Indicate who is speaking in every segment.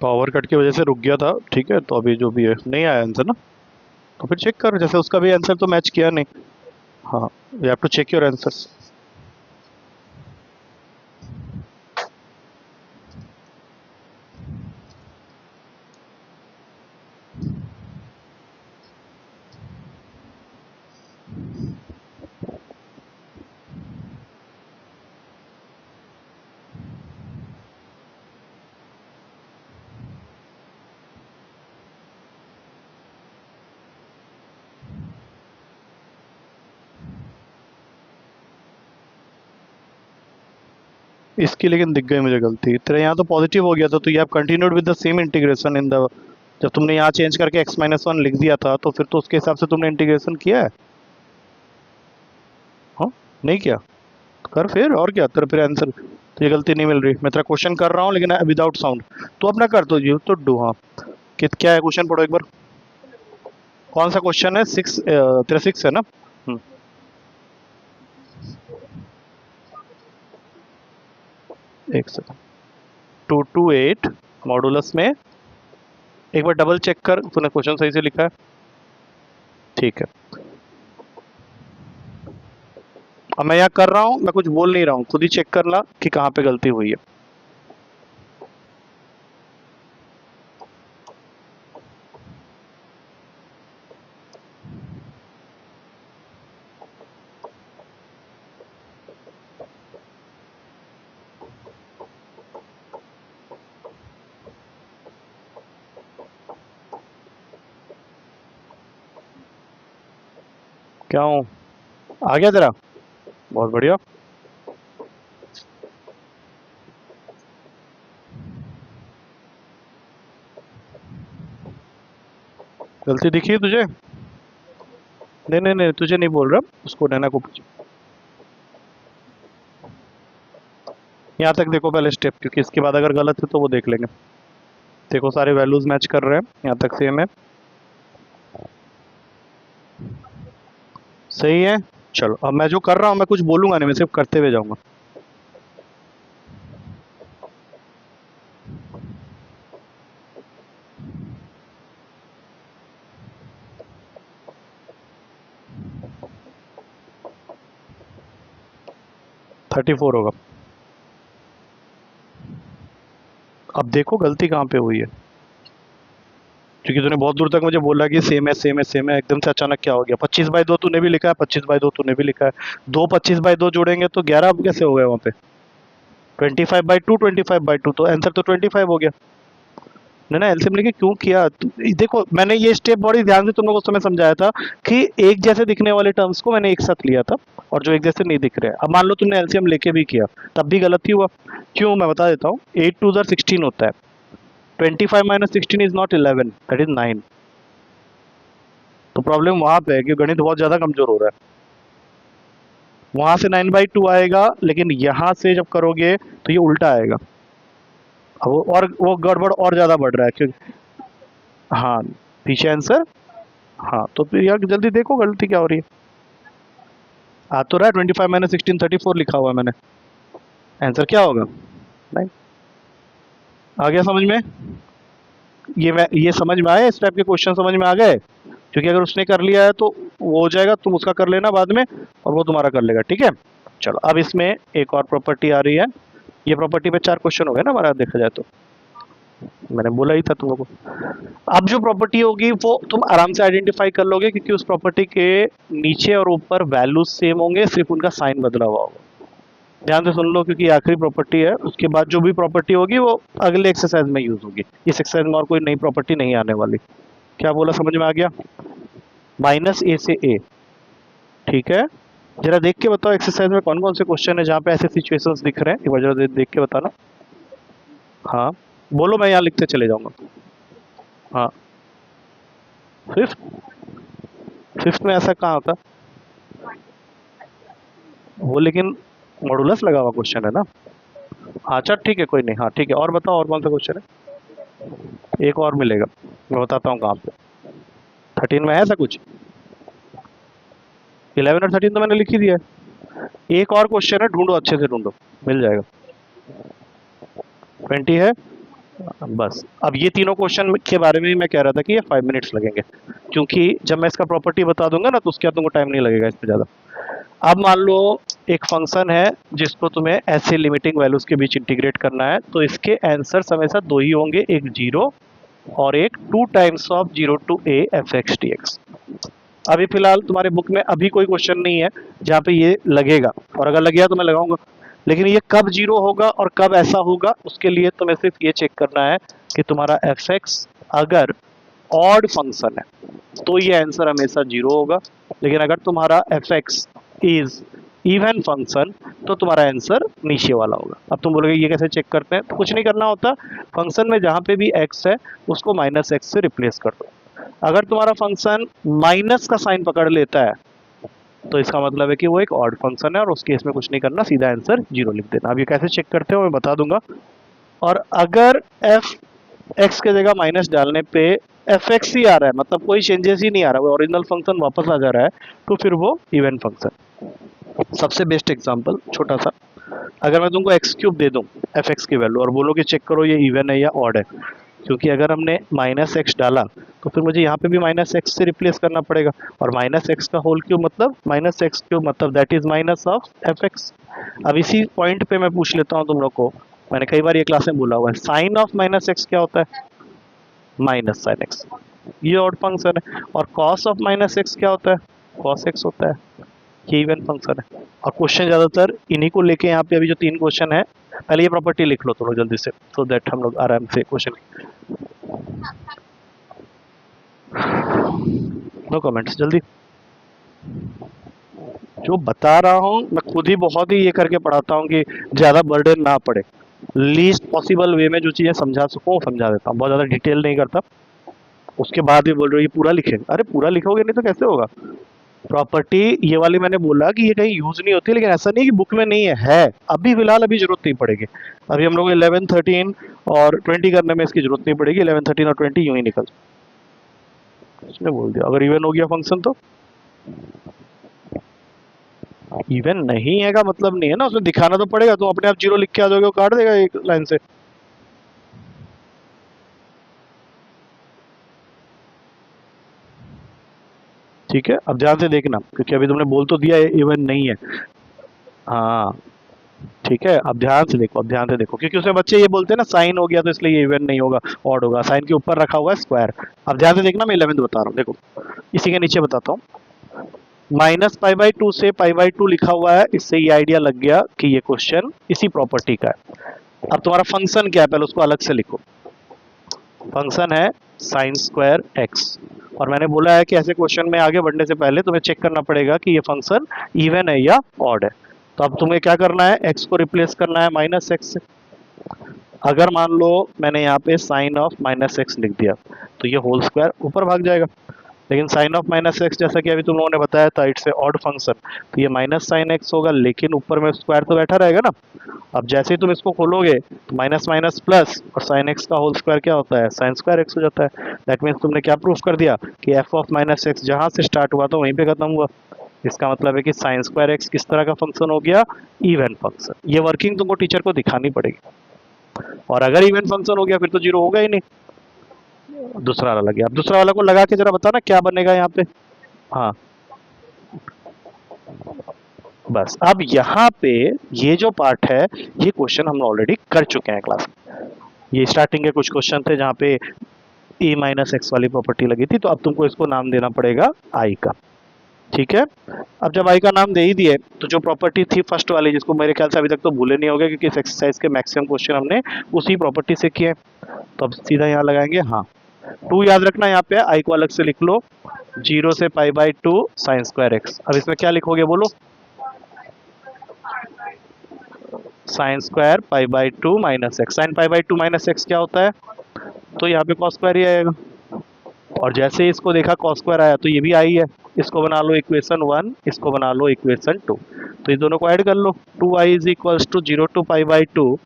Speaker 1: Power cut की वजह से रुक गया था, ठीक है। तो अभी जो भी है नहीं आया आंसर ना, तो फिर चेक कर, जैसे उसका भी आंसर तो मैच किया नहीं। हाँ, you have to check your answers. इसकी लेकिन दिख गई मुझे गलती, तेरे यहाँ तो पॉजिटिव हो गया था, तो you have continued with the same integration in the, जब तुमने यहाँ चेंज करके x-1 लिख दिया था, तो फिर तो उसके हिसाब से तुमने इंटीग्रेशन किया है। हाँ, नहीं किया? कर फिर, और क्या तेरा फिर आंसर, तो ये गलती नहीं मिल रही। मैं तेरा क्वेश्चन कर रहा हूँ लेकिन विदाउट साउंड, तो अपना कर, तो यू तो डू। हाँ, क्या है क्वेश्चन, पढ़ो एक बार। कौन सा क्वेश्चन है? सिक्स, तेरा 6 है ना? एक सेकंड। 228 मॉडुलस में, एक बार डबल चेक कर तूने क्वेश्चन सही से लिखा है। ठीक है, अब मैं यहाँ कर रहा हूँ, मैं कुछ बोल नहीं रहा हूँ, खुद ही चेक करना कि कहाँ पे गलती हुई है। क्या हूँ, आ गया तेरा? बहुत बढ़िया। गलती दिखी है तुझे? नहीं नहीं नहीं, तुझे नहीं बोल रहा, उसको नैना को पूछ। यहाँ तक देखो पहले स्टेप, क्योंकि इसके बाद अगर गलत है तो वो देख लेंगे। देखो सारे वैल्यूज मैच कर रहे हैं, यहाँ तक सेम है, सही है। चलो अब मैं जो कर रहा हूँ, मैं कुछ बोलूंगा नहीं, मैं सिर्फ करते हुए जाऊंगा। थर्टी फोर होगा। अब देखो गलती कहाँ पे हुई है, क्योंकि तूने बहुत दूर तक मुझे बोला कि सेम है सेम है सेम है, एकदम से अचानक क्या हो गया? 25/2 तूने भी लिखा है, 25/2 तूने भी लिखा है, दो 25/2 जोड़ेंगे तो 11 कैसे हो गए वहाँ पे? 25/2, 25/2, तो आंसर तो 25 हो गया। ना एलसीएम लेके क्यों किया देखो मैंने ये स्टेप बड़ी ध्यान से तुम लोग उस समय समझाया था कि एक जैसे दिखने वाले टर्म्स को मैंने एक साथ लिया था, और जो एक जैसे नहीं दिख रहे हैं, अब मान लो तुमने एलसीएम लेके भी किया, तब भी गलत ही हुआ। क्यों, मैं बता देता हूँ। 8 2 16 होता है, 25 - 16 इज नॉट 11, दैट इज 9। तो प्रॉब्लम वहां पे है कि गणित बहुत ज्यादा कमजोर हो रहा है। वहां से 9/2 आएगा, लेकिन यहाँ से जब करोगे तो ये उल्टा आएगा। अब और वो गड़बड़ और ज्यादा बढ़ रहा है, क्योंकि हाँ, पीछे आंसर। हाँ, तो फिर यार जल्दी देखो गलती क्या हो रही है। आ तो रहा है 25 - 16 34 लिखा हुआ है मैंने, आंसर क्या होगा? नहीं, आ गया समझ में? ये समझ में आया, इस टाइप के क्वेश्चन समझ में आ गए? क्योंकि अगर उसने कर लिया है तो वो हो जाएगा, तुम उसका कर लेना बाद में, और वो तुम्हारा कर लेगा, ठीक है। चलो अब इसमें एक और प्रॉपर्टी आ रही है। ये प्रॉपर्टी में 4 क्वेश्चन हो गए ना हमारा, देखा जाए तो। मैंने बोला ही था तुम लोगों को। अब जो प्रॉपर्टी होगी वो तुम आराम से आइडेंटिफाई कर लोगे, क्योंकि उस प्रॉपर्टी के नीचे और ऊपर वैल्यूज सेम होंगे, सिर्फ उनका साइन बदला हुआ होगा। ध्यान से सुन लो, क्योंकि आखिरी प्रॉपर्टी है, उसके बाद जो भी प्रॉपर्टी होगी वो अगले एक्सरसाइज में यूज होगी। इस एक्सरसाइज में और कोई नई प्रॉपर्टी नहीं आने वाली। क्या बोला, समझ में आ गया? -a से a, ठीक है। जरा देख के बताओ एक्सरसाइज में कौन कौन से क्वेश्चन है जहाँ पे ऐसे सिचुएशंस दिख रहे हैं, एक बार जरा देख के बताना। हाँ, बोलो, मैं यहाँ लिखते चले जाऊंगा। हाँ, फिफ्थ, फिफ्थ में ऐसा कहाँ होता? वो लेकिन मॉडुलस लगा हुआ क्वेश्चन है ना। अच्छा ठीक है, कोई नहीं। हाँ ठीक है, और बताओ और कौन सा क्वेश्चन है? एक और मिलेगा, मैं बताता हूँ कहाँ पे। 13 में है ऐसा कुछ? 11 और 13 तो मैंने लिख ही दिया है। एक और क्वेश्चन है, ढूंढो अच्छे से ढूंढो, मिल जाएगा। 20 है, बस अब ये तीनों क्वेश्चन के बारे में भी मैं कह रहा था कि ये 5 मिनट्स लगेंगे, क्योंकि जब मैं इसका प्रॉपर्टी बता दूंगा ना तो उसके बाद तुमको टाइम नहीं लगेगा इसमें ज़्यादा। अब मान लो एक फंक्शन है जिसको तुम्हें ऐसे लिमिटिंग वैल्यूज के बीच इंटीग्रेट करना है, तो इसके आंसर्स हमेशा दो ही होंगे, एक जीरो और एक 2 times of zero to A F X D X. अभी फिलहाल तुम्हारे बुक में अभी कोई क्वेश्चन नहीं है जहाँ पे ये लगेगा, और अगर लग गया तो मैं लगाऊंगा, लेकिन ये कब जीरो होगा और कब ऐसा होगा उसके लिए तुम्हें सिर्फ ये चेक करना है कि तुम्हारा एफ एक्स अगर ऑड फंक्शन है तो ये आंसर हमेशा जीरो होगा, लेकिन अगर तुम्हारा F X is even function तो तुम्हारा आंसर नीचे वाला होगा। अब तुम बोलोगे ये कैसे चेक करते हैं, तो कुछ नहीं करना होता, फंक्शन में जहाँ पे भी एक्स है उसको माइनस एक्स से रिप्लेस कर दो। अगर तुम्हारा फंक्शन माइनस का साइन पकड़ लेता है तो इसका मतलब है कि वो एक ऑड फंक्शन है, और उस केस में कुछ नहीं करना, सीधा आंसर जीरो लिख देना। अब ये कैसे चेक करते हो मैं बता दूंगा। और अगर एफ एक्स के जगह माइनस डालने पे एफ एक्स ही आ रहा है, मतलब कोई चेंजेस ही नहीं आ रहा, वो ओरिजिनल फंक्शन वापस आ जा रहा है, तो फिर वो इवन फंक्शन। सबसे बेस्ट एग्जांपल छोटा सा, अगर मैं तुमको एक्स क्यूब दे दूं एफ एक्स की वैल्यू और बोलो कि चेक करो ये इवन है या ऑड है, क्योंकि अगर हमने माइनस एक्स डाला तो फिर मुझे यहाँ पे भी माइनस एक्स से रिप्लेस करना पड़ेगा, और माइनस एक्स का होल क्यूब मतलब माइनस एक्स क्यूब, मतलब that is minus of F x. अब इसी पॉइंट पे मैं पूछ लेता हूँ तुम लोग को, मैंने कई बार ये क्लास में बोला हुआ है, साइन ऑफ माइनस एक्स क्या होता है? माइनस साइन एक्स, ये ऑड फंक्शन है। और कॉस ऑफ माइनस एक्स क्या होता है? कॉस एक्स होता है, ये इवन फंक्शन है। और क्वेश्चन ज़्यादातर इन्हीं को लेके यहाँ पे अभी जो 3 क्वेश्चन है, पहले ये प्रॉपर्टी लिख लो तुम लोग जल्दी से, सो दैट हम लोग आराम से क्वेश्चन। नो कमेंट्स, जल्दी। जो बता रहा हूँ मैं खुद ही बहुत ही ये करके पढ़ाता हूँ कि ज़्यादा बर्डन ना पड़े, लीस्ट पॉसिबल वे में जो चीज़ें समझा सकूँ समझा देता हूँ, बहुत ज़्यादा डिटेल नहीं करता। उसके बाद भी बोल रहे हो ये पूरा लिखे, अरे पूरा लिखोगे नहीं तो कैसे होगा। प्रॉपर्टी ये वाली मैंने बोला कि ये कहीं यूज नहीं होती, लेकिन ऐसा नहीं कि बुक में नहीं है, अभी फिलहाल अभी जरूरत नहीं पड़ेगी। अभी हम लोग 11 13 और 20 करने में इसकी जरूरत नहीं पड़ेगी, 11 13 और 20 यूं ही निकल, इसने बोल दिया अगर इवन हो गया फंक्शन तो। इवन नहीं है का मतलब नहीं है ना, उसमें दिखाना तो पड़ेगा, तुम अपने आप जीरो लिख के आ जाओगे वो काट देगा एक लाइन से। ठीक है, अब ध्यान से देखना क्योंकि अभी तुमने बोल तो दिया इवन नहीं है। हाँ ठीक है, अब ध्यान से देखो, अब ध्यान से देखो, क्योंकि उसमें बच्चे ये बोलते हैं ना साइन हो गया तो इसलिए ये इवन नहीं होगा, ऑड होगा, साइन के ऊपर रखा हुआ है स्क्वायर। अब ध्यान से देखना, मैं 11th बता रहा हूँ, देखो इसी के नीचे बताता हूँ, -π/2 से π/2 लिखा हुआ है, इससे ये आइडिया लग गया कि ये क्वेश्चन इसी प्रॉपर्टी का है। अब तुम्हारा फंक्शन क्या है पहले उसको अलग से लिखो, फंक्शन है साइन स्क्वायर एक्स, और मैंने बोला है कि ऐसे क्वेश्चन में आगे बढ़ने से पहले तुम्हें चेक करना पड़ेगा कि ये फंक्शन इवन है या ऑड है। तो अब तुम्हें क्या करना है, एक्स को रिप्लेस करना है माइनस एक्स से। अगर मान लो मैंने यहाँ पे साइन ऑफ माइनस एक्स लिख दिया तो ये होल स्क्वायर ऊपर भाग जाएगा, लेकिन साइन ऑफ माइनस एक्स जैसा कि अभी तुम लोगों ने बताया था इट्स ए ऑड फंक्शन, तो ये माइनस साइन एक्स होगा, लेकिन ऊपर में स्क्वायर तो बैठा रहेगा ना। अब जैसे ही तुम इसको खोलोगे तो माइनस माइनस प्लस, और साइन एक्स का होल स्क्वायर क्या होता है, साइन स्क्वायर एक्स हो जाता है। दैट मीन्स तुमने क्या प्रूफ कर दिया कि एफ ऑफ माइनस एक्स जहाँ से स्टार्ट हुआ था वहीं पे खत्म हुआ। इसका मतलब है कि साइन स्क्वायर एक्स किस तरह का फंक्शन हो गया, इवन फंक्शन। ये वर्किंग तुमको टीचर को दिखानी पड़ेगी, और अगर इवन फंक्शन हो गया फिर तो जीरो होगा ही नहीं। दूसरा वाला लग गया, अब दूसरा वाला को लगा के जरा बताना क्या बनेगा यहाँ पे। हाँ बस, अब यहाँ पे ये जो पार्ट है ये क्वेश्चन हम ऑलरेडी कर चुके हैं क्लास में। ये स्टार्टिंग के कुछ क्वेश्चन थे जहाँ पे ए माइनस एक्स वाली प्रॉपर्टी लगी थी, तो अब तुमको इसको नाम देना पड़ेगा आई का। ठीक है, अब जब आई का नाम दे ही दिए तो जो प्रॉपर्टी थी फर्स्ट वाली, जिसको मेरे ख्याल से अभी तक तो भूले नहीं होगे क्योंकि इस एक्सरसाइज के मैक्सिमम क्वेश्चन हमने उसी प्रॉपर्टी से किए, तो अब सीधा यहाँ लगाएंगे। हाँ, टू याद रखना, यहाँ पे आई को अलग से लिख लो, 0 से π/2 साइन स्क्वायर एक्स। अब इसमें क्या लिखोगे बोलो, sine square π/2 minus x. Sine π/2 minus x क्या होता है, तो यहाँ पे कॉस स्क्वायर ही आएगा, और जैसे ही इसको देखा कॉस स्क्वायर आया तो ये भी आई है, इसको बना लो इक्वेशन 1, इसको बना लो इक्वेशन 2, तो ये दोनों को ऐड कर लो, 2i is equals to 0 to π/2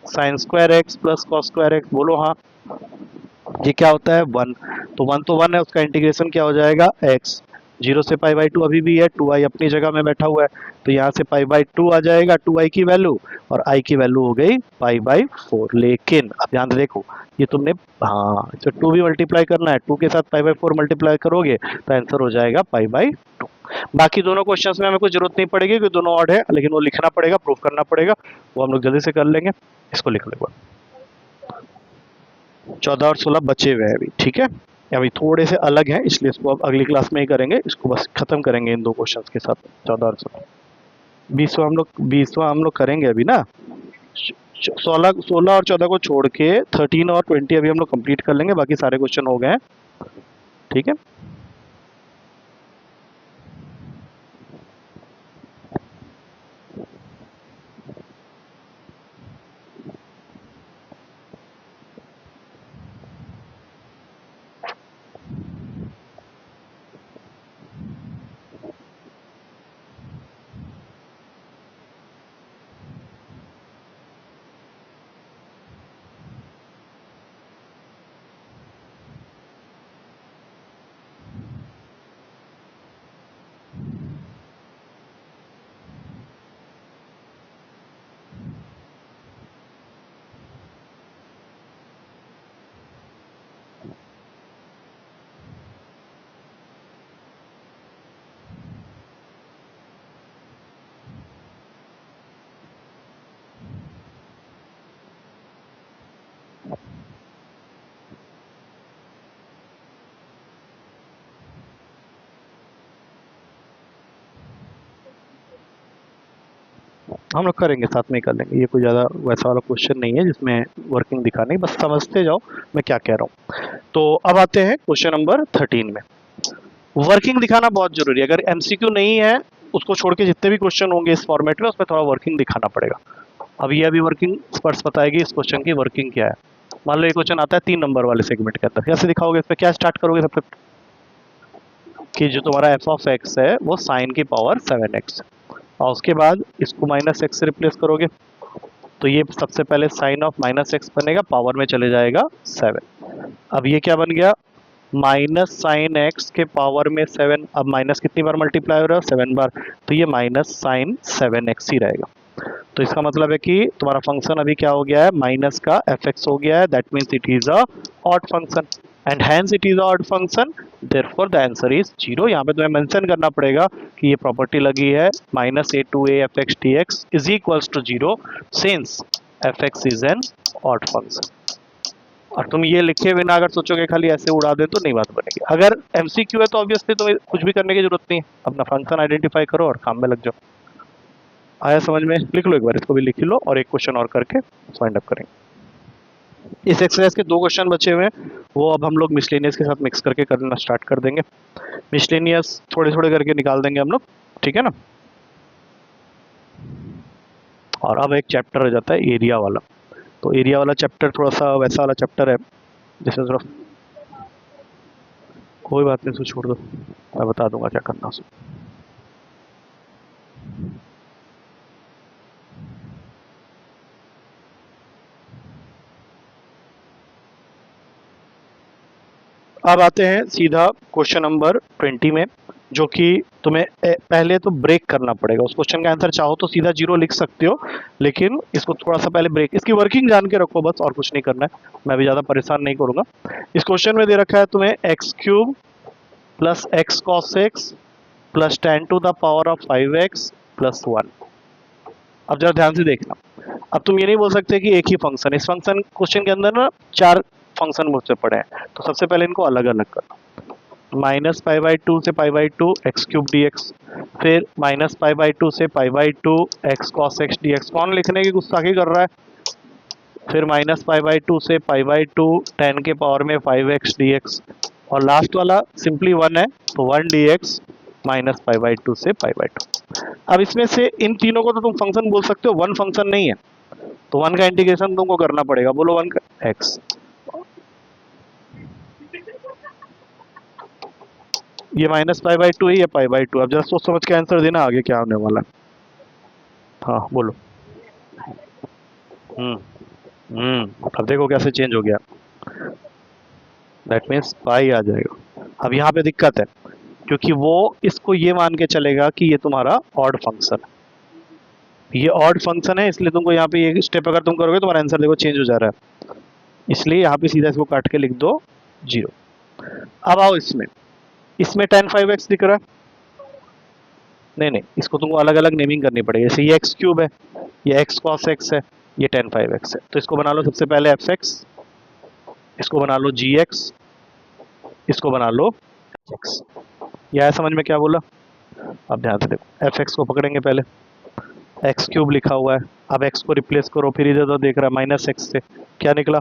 Speaker 1: sine square x plus cos square x. बोलो हाँ, ये क्या होता है 1, तो 1 तो 1 है, उसका इंटीग्रेशन क्या हो जाएगा x, जीरो से पाई बाई टू अभी भी है, 2i अपनी जगह में बैठा हुआ है, तो यहाँ से पाई बाई टू आ जाएगा 2i की वैल्यू, और i की वैल्यू हो गई पाई बाई फोर। लेकिन अब ध्यान से देखो, ये तुमने, हाँ तो 2 भी मल्टीप्लाई करना है, 2 के साथ पाई बाई फोर मल्टीप्लाई करोगे तो आंसर हो जाएगा पाई बाई टू। बाकी दोनों क्वेश्चंस में हमें कोई जरूरत नहीं पड़ेगी क्योंकि दोनों ऑड है, लेकिन वो लिखना पड़ेगा, प्रूफ करना पड़ेगा, वो हम लोग जल्दी से कर लेंगे। इसको लिख लो, 14 और 16 बचे हुए हैं अभी, ठीक है। अभी थोड़े से अलग हैं इसलिए इसको अब अगली क्लास में ही करेंगे, इसको बस खत्म करेंगे इन दो क्वेश्चंस के साथ, 14 और 16। 20वां हम लोग करेंगे अभी ना, 16 और 14 को छोड़ के 13 और 20 अभी हम लोग कंप्लीट कर लेंगे, बाकी सारे क्वेश्चन हो गए हैं, ठीक है। हम लोग करेंगे, साथ में ही कर लेंगे, ये कोई ज़्यादा वैसा वाला क्वेश्चन नहीं है जिसमें वर्किंग दिखानी, बस समझते जाओ मैं क्या कह रहा हूँ। तो अब आते हैं क्वेश्चन नंबर 13 में। वर्किंग दिखाना बहुत जरूरी है, अगर एमसीक्यू नहीं है उसको छोड़ के जितने भी क्वेश्चन होंगे इस फॉर्मेट में, उसमें थोड़ा वर्किंग दिखाना पड़ेगा। अब ये अभी वर्किंग स्पर्श बताएगी इस क्वेश्चन की वर्किंग क्या है। मान लो ये क्वेश्चन आता है 3 नंबर वाले सेगमेंट के अंदर, कैसे दिखाओगे, इस पर क्या स्टार्ट करोगे सबसे, कि जो तुम्हारा एफ ऑफ एक्स है वो साइन की पावर 7x, और उसके बाद इसको माइनस एक्स से रिप्लेस करोगे, तो ये सबसे पहले साइन ऑफ माइनस एक्स बनेगा, पावर में चले जाएगा 7। अब ये क्या बन गया, माइनस साइन एक्स के पावर में 7, अब माइनस कितनी बार मल्टीप्लाई हो रहा है, 7 बार, तो ये माइनस साइन 7x ही रहेगा। तो इसका मतलब है कि तुम्हारा फंक्शन अभी क्या हो गया है, माइनस का fx हो गया है, that means it is a odd function and hence it is a odd function, therefore the answer is 0। यहाँ पे तुम्हें मेंशन करना पड़ेगा कि ये प्रॉपर्टी लगी है minus A to A F X D X is equals to 0 since F X is an odd function. और तुम ये लिखे बिना अगर सोचोगे खाली ऐसे उड़ा दे तो नहीं बात बनेगी। अगर एमसीक्यू है तो ऑब्वियसली तुम्हें कुछ भी करने की जरूरत नहीं है, अपना फंक्शन आइडेंटिफाई करो और काम में लग जाओ। आया समझ में, लिख लो एक बार, इसको भी लिख लो और एक क्वेश्चन और करके फाइंड अप करेंगे। इस एक्सरसाइज के 2 क्वेश्चन बचे हुए हैं, वो अब हम लोग मिसलेनियस के साथ मिक्स करके करना स्टार्ट कर देंगे। मिसलेनियस थोड़े थोड़े करके निकाल देंगे हम लोग, ठीक है ना। और अब एक चैप्टर रह जाता है एरिया वाला, तो एरिया वाला चैप्टर थोड़ा सा वैसा वाला चैप्टर है जिसमें थोड़ा, कोई बात नहीं, उसको छोड़ दो, मैं बता दूंगा क्या करना उसको। अब आते हैं सीधा क्वेश्चन नंबर 20 में, जो कि तुम्हें पहले तो ब्रेक करना पड़ेगा। उस क्वेश्चन का आंसर चाहो तो सीधा 0 लिख सकते हो, लेकिन इसको थोड़ा सा पहले ब्रेक, इसकी वर्किंग जान के रखो बस, और कुछ नहीं करना है, मैं भी ज़्यादा परेशान नहीं करूंगा। इस क्वेश्चन में दे रखा है तुम्हें X cube plus X cos X plus ten to the power of 5x plus 1। अब जरा ध्यान से देखना, अब तुम ये नहीं बोल सकते कि एक ही फंक्शन, इस फंक्शन क्वेश्चन के अंदर ना 4 फंक्शन मुझसे पड़े हैं, तो सबसे पहले इनको अलग अलग करना। माइनस पाई बाई टू से pi by two x cube D x, फिर माइनस पाई बाई टू से pi by two x cos x D x, कौन लिखने की गुस्ताखी कर रहा है, फिर माइनस पाई बाई टू से पाई बाई टू टेन के पावर में 5x डी एक्स, और लास्ट वाला सिंपली 1 है तो 1 D x minus pi by two से पाई बाई टू। अब इसमें से इन तीनों को तो तुम फंक्शन बोल सकते हो, 1 फंक्शन नहीं है, तो 1 का इंटीग्रेशन तुमको करना पड़ेगा, बोलो 1 का x, ये माइनस पाई बाई टू है, ये पाई बाई टू। अब जरा सोच समझ के आंसर देना आगे क्या होने वाला है। हाँ बोलो। अब देखो कैसे चेंज हो गया, दैट मीन्स पाई आ जाएगा। अब यहाँ पे दिक्कत है, क्योंकि वो इसको ये मान के चलेगा कि ये तुम्हारा ऑड फंक्शन है, ये ऑड फंक्शन है, इसलिए तुमको यहाँ पे ये स्टेप अगर तुम करोगे तुम्हारा आंसर देखो चेंज हो जा रहा है, इसलिए यहाँ पे सीधा इसको काट के लिख दो 0। अब आओ इसमें, इसमें tan 5x दिख रहा है, नहीं नहीं इसको तुमको अलग अलग नेमिंग करनी पड़ेगी, जैसे ये एक्स क्यूब है, ये एक्स कॉस एक्स है, ये tan 5x है, तो इसको बना लो सबसे पहले fx, इसको बना लो gx, इसको बना लो x। यह समझ में क्या बोला? अब ध्यान से देखो, fx को पकड़ेंगे पहले, एक्स क्यूब लिखा हुआ है, अब x को रिप्लेस करो, फिर इधर तो देख रहा है माइनस एक्स से क्या निकला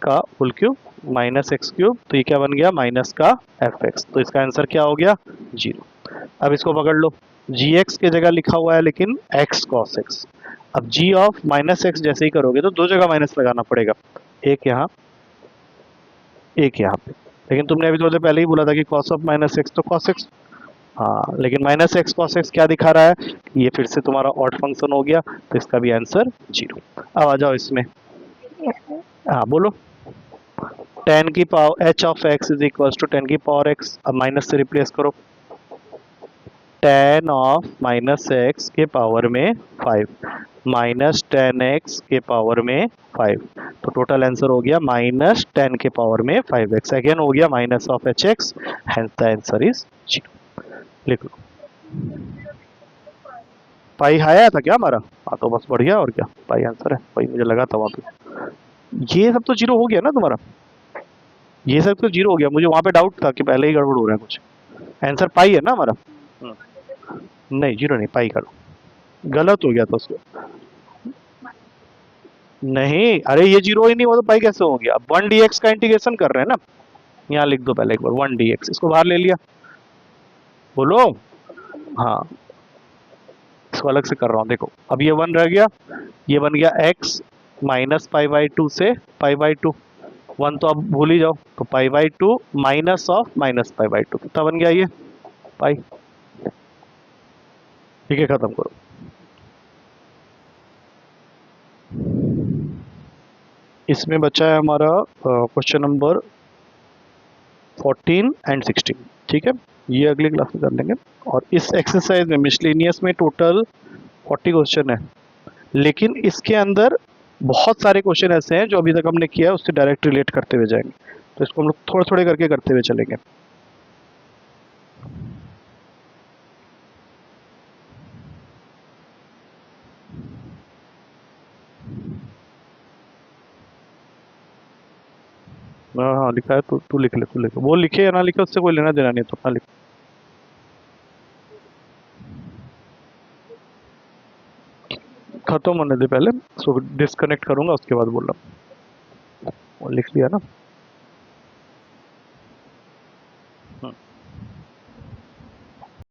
Speaker 1: का full cube minus x cube, तो ये क्या बन गया माइनस का fx, तो इसका आंसर क्या हो गया 0। अब इसको पकड़ लो, gx के जगह लिखा हुआ है लेकिन x cos x, अब g ऑफ माइनस एक्स जैसे ही करोगे तो दो जगह माइनस लगाना पड़ेगा, एक यहाँ एक यहाँ पे, लेकिन तुमने अभी थोड़ी देर पहले ही बोला था कि cos ऑफ माइनस एक्स तो cos x, हाँ लेकिन माइनस एक्स cos x क्या दिखा रहा है, ये फिर से तुम्हारा ऑड फंक्शन हो गया, तो इसका भी आंसर 0। अब आ जाओ इसमें, हाँ बोलो, tan की power h of x is equal to tan की पावर x, अब माइनस से रिप्लेस करो, tan ऑफ माइनस एक्स के पावर में 5 माइनस tan x के पावर में 5, तो टोटल आंसर हो गया माइनस tan के पावर में 5x, अगेन हो गया minus of H x, hence the answer is 0। लिख लो, पाई आया था क्या हमारा? हाँ तो बस बढ़िया, और क्या पाई आंसर है, पाई मुझे लगा था वहाँ पे। ये सब तो 0 हो गया ना तुम्हारा, ये सब तो 0 हो गया, मुझे वहाँ पे डाउट था कि पहले ही गड़बड़ हो रहा है कुछ। आंसर पाई है ना हमारा? नहीं 0 नहीं, पाई करो, गलत हो गया था उसको, नहीं अरे ये 0 ही नहीं, वो तो पाई कैसे हो गया? अब 1 dx का इंटीग्रेशन कर रहे हैं ना, यहाँ लिख दो पहले एक बार 1 dx, इसको बाहर ले लिया, बोलो, हाँ इसको अलग से कर रहा हूँ, देखो अब ये 1 रह गया, ये बन गया x माइनस पाई बाई 2 से पाई बाई 2, 1 तो अब भूल ही जाओ, तो pi by 2 minus of minus pi by 2, कितना बन गया ये पाई, ठीक है खत्म करो। इसमें बचा है हमारा क्वेश्चन नंबर 14 एंड 16, ठीक है, ये अगली क्लास में कर लेंगे। और इस एक्सरसाइज में मिसलेनियस में टोटल 40 क्वेश्चन है, लेकिन इसके अंदर बहुत सारे क्वेश्चन ऐसे हैं जो अभी तक हमने किया है उससे डायरेक्ट रिलेट करते हुए जाएंगे, तो इसको हम लोग थोड़े थोड़े करके करते हुए चलेंगे। हाँ हाँ लिखा है, तू लिख ले, तू लिख, वो लिखे या ना लिखे उससे कोई लेना देना नहीं, तो अपना लिख। खत्म होने दे पहले, उसको डिस्कनेक्ट करूंगा उसके बाद बोल रहा हूँ, लिख लिया ना।